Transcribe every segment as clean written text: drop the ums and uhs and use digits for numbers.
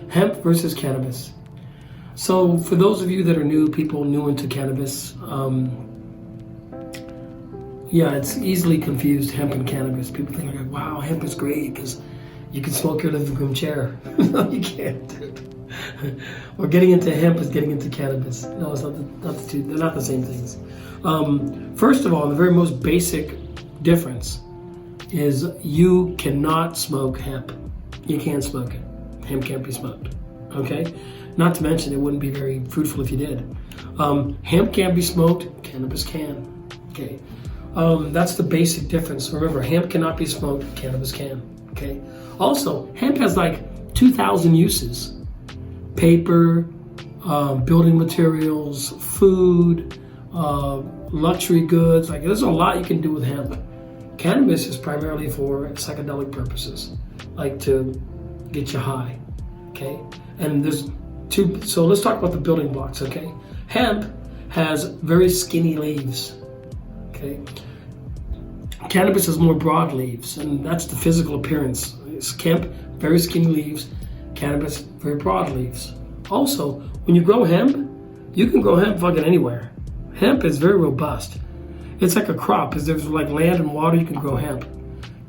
Hemp versus cannabis. So for those of you that are people new into cannabis, yeah, it's easily confused, hemp and cannabis. People think like, wow, hemp is great because you can smoke your living room chair. No, you can't, dude. Or getting into hemp is getting into cannabis. No, it's not the two. They're not the same things. First of all, the very most basic difference is you cannot smoke hemp. You can't smoke it. Hemp can't be smoked. Okay? Not to mention, it wouldn't be very fruitful if you did. Hemp can't be smoked. Cannabis can. Okay? That's the basic difference. Remember, hemp cannot be smoked. Cannabis can. Okay? Also, hemp has like 2,000 uses. Paper, building materials, food, luxury goods. Like, there's a lot you can do with hemp. Cannabis is primarily for psychedelic purposes, like to get you high. Okay? And there's two, so let's talk about the building blocks, okay? Hemp has very skinny leaves, okay? Cannabis has more broad leaves, and that's the physical appearance. It's hemp, very skinny leaves. Cannabis, very broad leaves. Also, when you grow hemp, you can grow hemp fucking anywhere. Hemp is very robust. It's like a crop. If there's like land and water, you can grow hemp.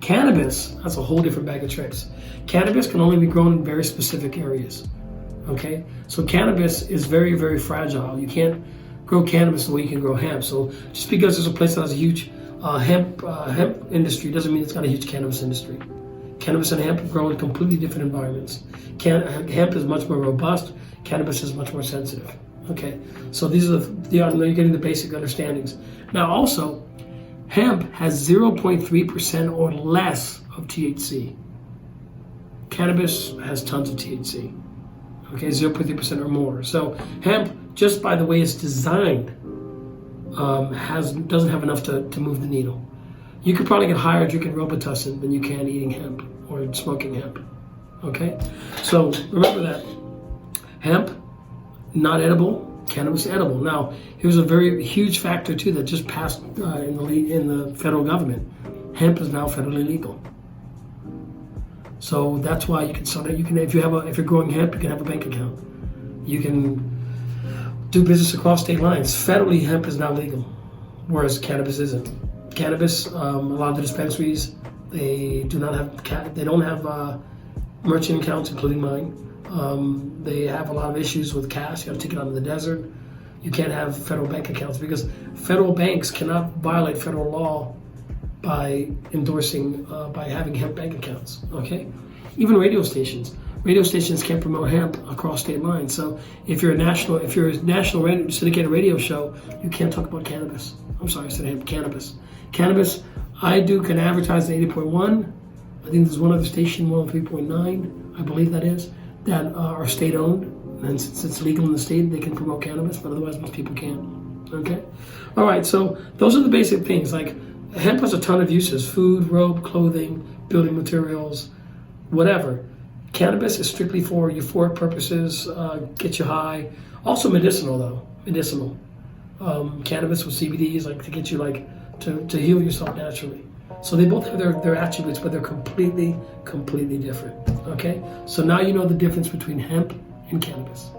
Cannabis, that's a whole different bag of tricks. Cannabis can only be grown in very specific areas. Okay? So cannabis is very, very fragile. You can't grow cannabis the way you can grow hemp. So just because there's a place that has a huge hemp industry doesn't mean it's got a huge cannabis industry. Cannabis and hemp grow in completely different environments. Hemp is much more robust. Cannabis is much more sensitive. Okay? So these are you're getting the basic understandings. Now also, hemp has 0.3% or less of THC. Cannabis has tons of THC. Okay, 0.3% or more. So hemp, just by the way it's designed, doesn't have enough to move the needle. You could probably get higher drinking Robitussin than you can eating hemp or smoking hemp. Okay, so remember that hemp not edible, cannabis edible. Now, here's a very huge factor too that just passed in the federal government. Hemp is now federally legal. So that's why you can start. If you're growing hemp, you can have a bank account. You can do business across state lines. Federally, hemp is now legal, whereas cannabis isn't. Cannabis, a lot of the dispensaries, they don't have merchant accounts, including mine. They have a lot of issues with cash. You got to take it out of the desert. You can't have federal bank accounts because federal banks cannot violate federal law by endorsing, by having hemp bank accounts, okay? Even radio stations can't promote hemp across state lines. So if you're a national syndicated radio show, you can't talk about cannabis. I'm sorry, I said hemp, cannabis. Cannabis, can advertise at 80.1. I think there's one other station, 103.9, I believe that is, that are state owned. And since it's legal in the state, they can promote cannabis, but otherwise most people can't, okay? All right, so those are the basic things. Like, hemp has a ton of uses: food, rope, clothing, building materials, whatever. Cannabis is strictly for euphoric purposes, get you high. Also medicinal though, medicinal. Cannabis with CBD is like to get you to heal yourself naturally. So they both have their attributes, but they're completely different, okay? So now you know the difference between hemp and cannabis.